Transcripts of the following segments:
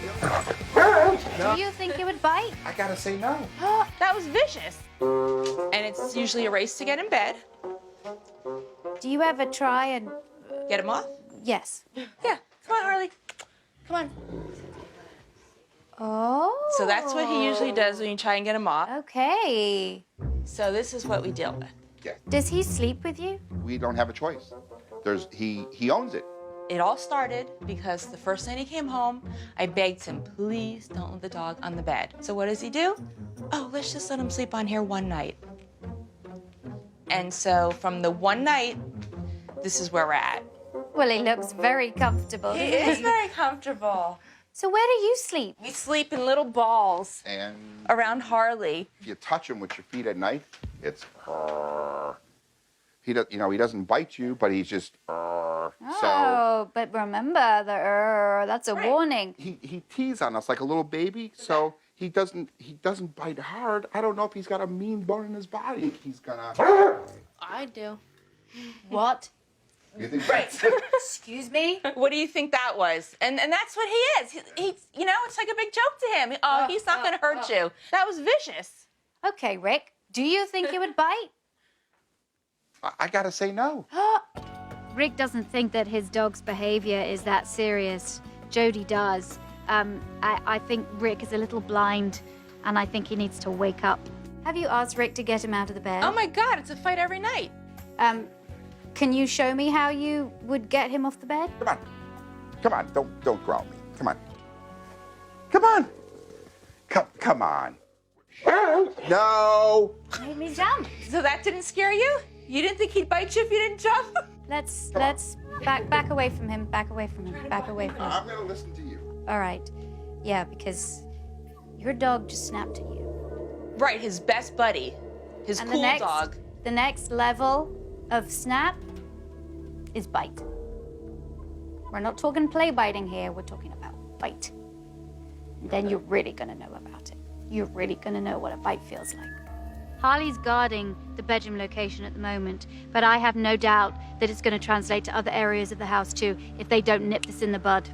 Do you think it would bite? I gotta say no. That was vicious. And it's usually a race to get in bed. Do you ever try and... Get him off? Yes. Yeah. Come on, Harley. Come on. Oh. So that's what he usually does when you try and get him off. Okay. So this is what we deal with. Yeah. Does he sleep with you? We don't have a choice. He owns it. It all started because the first night he came home, I begged him, please don't let the dog on the bed. So what does he do? Oh, let's just let him sleep on here one night. And so from the one night, this is where we're at. Well, he looks very comfortable. He is very comfortable. So where do you sleep? We sleep in little balls And around Harley. if you touch him with your feet at night, it's he doesn't bite you, but he's just so Oh, but remember, that's a warning. he teases on us like a little baby, so he doesn't bite hard. I don't know if he's got a mean bone in his body. He's gonna. I do. What? You think Right. Excuse me? What do you think that was? And that's what he is. He it's like a big joke to him. Oh, he's not going to hurt you. That was vicious. Okay, Rick, do you think it would bite? I gotta say no. Rick doesn't think that his dog's behavior is that serious. Jody does. I think Rick is a little blind, and I think he needs to wake up. Have you asked Rick to get him out of the bed? Oh, my God, it's a fight every night. Can you show me how you would get him off the bed? Come on, don't growl me. Come on. Come on. No. Made me jump. So that didn't scare you? You didn't think he'd bite you if you didn't jump? Let's back away from him. Back away from him. Back away from him. I'm gonna listen to you. All right. Yeah, because your dog just snapped at you. Right, his best buddy. His And cool dog. The next level of snap is bite. We're not talking play biting here. We're talking about bite. And then you're really gonna know about it. You're really gonna know what a bite feels like. Harley's guarding the bedroom location at the moment, but I have no doubt that it's going to translate to other areas of the house too if they don't nip this in the bud.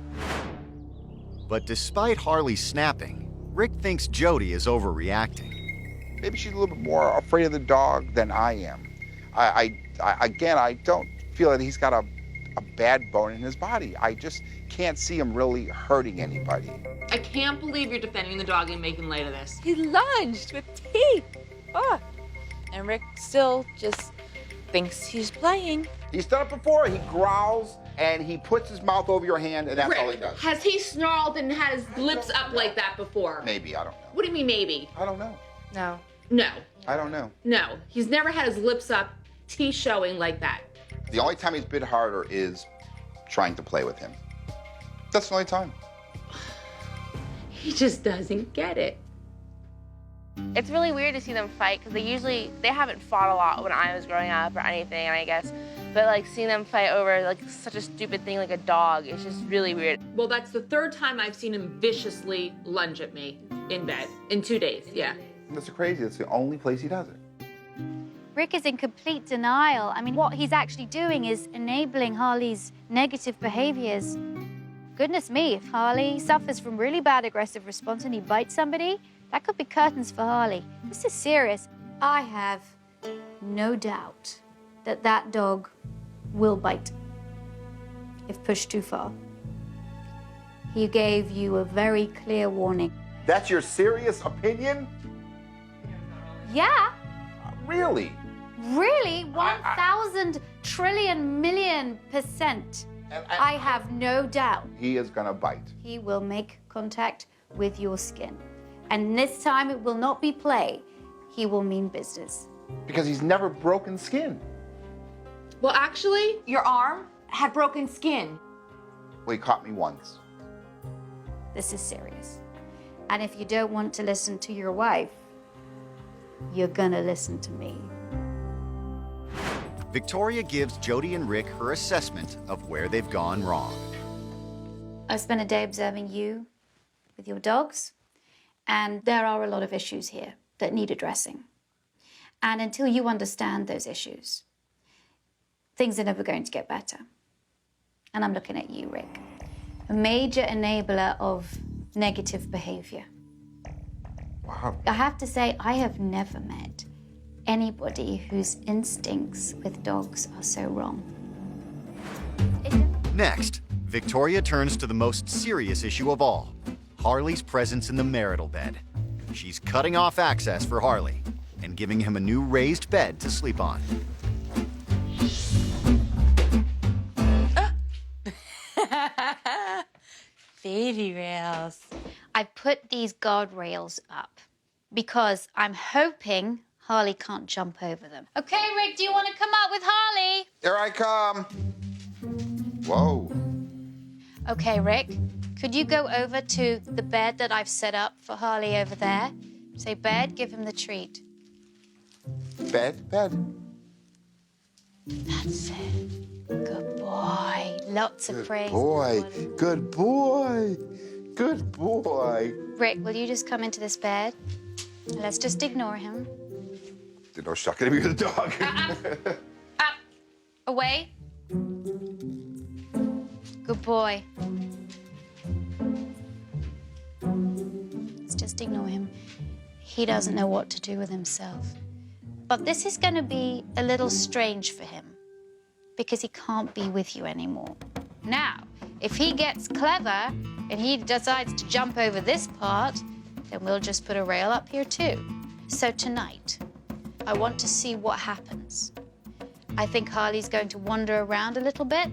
But despite Harley snapping, Rick thinks Jody is overreacting. Maybe she's a little bit more afraid of the dog than I am. I don't feel that he's got a bad bone in his body. I just can't see him really hurting anybody. I can't believe you're defending the dog and making light of this. He lunged with teeth. Oh. And Rick still just thinks he's playing. He's done it before. He growls and he puts his mouth over your hand, and that's all he does. Has he snarled and had his lips up like that before? Maybe, I don't know. What do you mean maybe? I don't know. No. No. I don't know. No. He's never had his lips up, teeth showing like that. The only time he's bit harder is trying to play with him. That's the only time. He just doesn't get it. It's really weird to see them fight because they haven't fought a lot when I was growing up or anything, I guess. But like seeing them fight over like such a stupid thing like a dog, it's just really weird. Well, that's the third time I've seen him viciously lunge at me in bed in 2 days. Yeah. That's crazy. That's the only place he does it. Rick is in complete denial. I mean, what he's actually doing is enabling Harley's negative behaviors. Goodness me, if Harley suffers from really bad aggressive response and he bites somebody, that could be curtains for Harley. This is serious. I have no doubt that that dog will bite if pushed too far. He gave you a very clear warning. That's your serious opinion? Yeah, Really? really, 1,000 trillion million %. I have no doubt He is gonna bite. he will make contact with your skin. And this time it will not be play. He will mean business. Because he's never broken skin. Well, actually, your arm had broken skin. Well, he caught me once. This is serious. And if you don't want to listen to your wife, you're gonna listen to me. Victoria gives Jody and Rick her assessment of where they've gone wrong. I spent a day observing you with your dogs, and there are a lot of issues here that need addressing. And until you understand those issues, things are never going to get better. And I'm looking at you, Rick. A major enabler of negative behavior. Wow. I have to say, I have never met anybody whose instincts with dogs are so wrong. Next, Victoria turns to the most serious issue of all, Harley's presence in the marital bed. She's cutting off access for Harley and giving him a new raised bed to sleep on. Baby rails. I put these guardrails up because I'm hoping Harley can't jump over them. Okay, Rick, do you want to come up with Harley? Here I come. Whoa. Okay, Rick, could you go over to the bed that I've set up for Harley over there? Say, bed, give him the treat. Bed, bed. That's it. Good boy. Lots of praise. Boy, good boy. Good boy. Rick, will you just come into this bed? Let's just ignore him. Did no shucking to be the dog. Up. Away. Good boy. Let's just ignore him. He doesn't know what to do with himself. But this is going to be a little strange for him because he can't be with you anymore. Now, if he gets clever and he decides to jump over this part, then we'll just put a rail up here too. So tonight, I want to see what happens. I think Harley's going to wander around a little bit,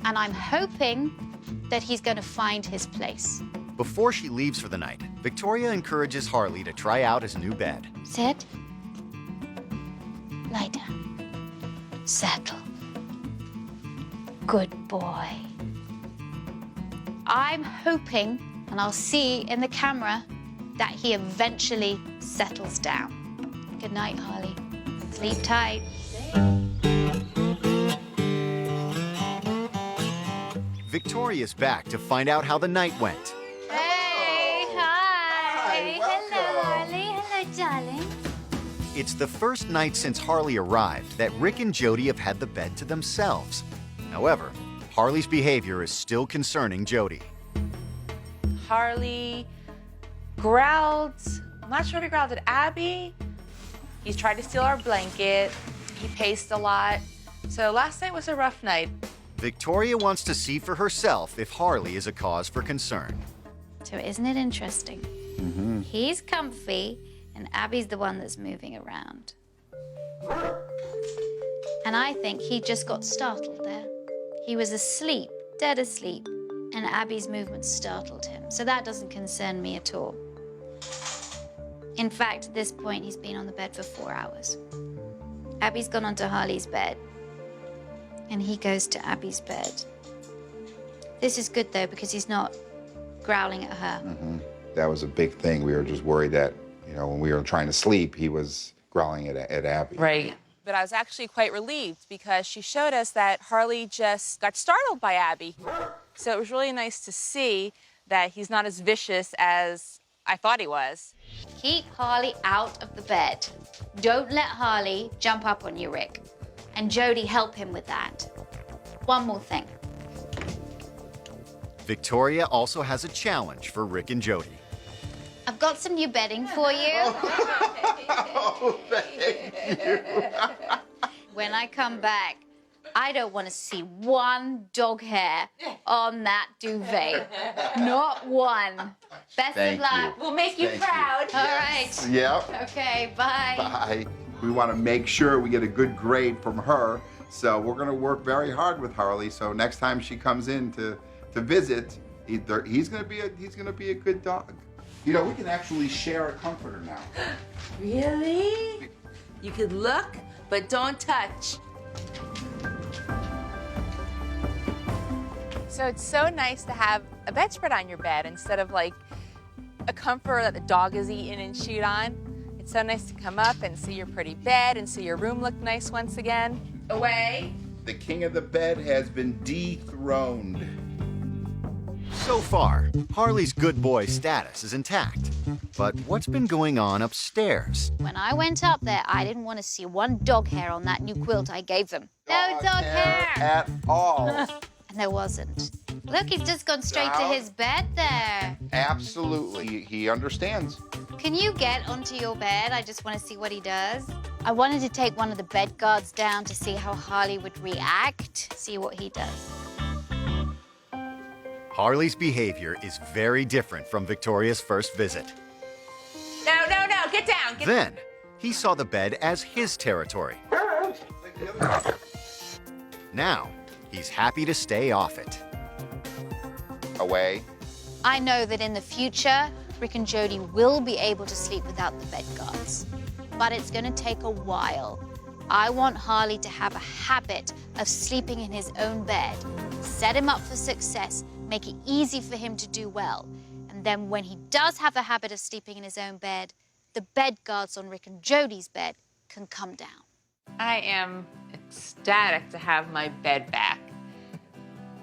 and I'm hoping that he's going to find his place. Before she leaves for the night, Victoria encourages Harley to try out his new bed. Sit. Lie down. Settle. Good boy. I'm hoping, and I'll see in the camera, that he eventually settles down. Good night, Harley. Sleep tight. Victoria's back to find out how the night went. Hey, hi. welcome. Hello, Harley. Hello, darling. It's the first night since Harley arrived that Rick and Jody have had the bed to themselves. However, Harley's behavior is still concerning Jody. Harley growled. I'm not sure if he growled at Abby. He's tried to steal our blanket. He paced a lot. So last night was a rough night. Victoria wants to see for herself if Harley is a cause for concern. So isn't it interesting? He's comfy, and Abby's the one that's moving around. And I think he just got startled there. He was asleep, dead asleep, and Abby's movement startled him. So that doesn't concern me at all. In fact, at this point, he's been on the bed for 4 hours. Abby's gone onto Harley's bed, and he goes to Abby's bed. This is good, though, because he's not growling at her. That was a big thing. We were just worried that, you know, when we were trying to sleep, he was growling at Abby. Right. But I was actually quite relieved because she showed us that Harley just got startled by Abby. So it was really nice to see that he's not as vicious as I thought he was. Keep Harley out of the bed. Don't let Harley jump up on you, Rick. And Jody, help him with that. One more thing. Victoria also has a challenge for Rick and Jody. I've got some new bedding for you. Oh, thank you. When I come back, I don't want to see one dog hair on that duvet. Not one. Best Thank of luck. you. We'll make you Thank proud. you. All right. Yep. Okay, bye. Bye. We want to make sure we get a good grade from her, so we're going to work very hard with Harley. So next time she comes in to visit, he's going to be a good dog. You know, we can actually share a comforter now. Really? You could look, but don't touch. So it's so nice to have a bedspread on your bed instead of like a comforter that the dog is eating and chewed on. It's so nice to come up and see your pretty bed and see your room look nice once again. Away. The king of the bed has been dethroned. So far, Harley's good boy status is intact. But what's been going on upstairs? When I went up there, I didn't want to see one dog hair on that new quilt I gave them. No dog hair. At all. And there wasn't. Look, he's just gone straight to Down. his bed there. Absolutely. He understands. Can you get onto your bed? I just want to see what he does. I wanted to take one of the bed guards down to see how Harley would react, see what he does. Harley's behavior is very different from Victoria's first visit. No, get down. Then, he saw the bed as his territory. Now, he's happy to stay off it. Away. I know that in the future, Rick and Jody will be able to sleep without the bed guards, but it's going to take a while. I want Harley to have a habit of sleeping in his own bed, set him up for success, make it easy for him to do well. And then when he does have the habit of sleeping in his own bed, the bed guards on Rick and Jody's bed can come down. I am ecstatic to have my bed back.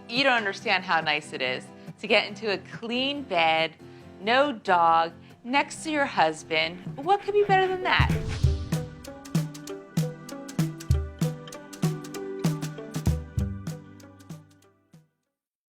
You don't understand how nice it is to get into a clean bed, no dog, next to your husband. What could be better than that?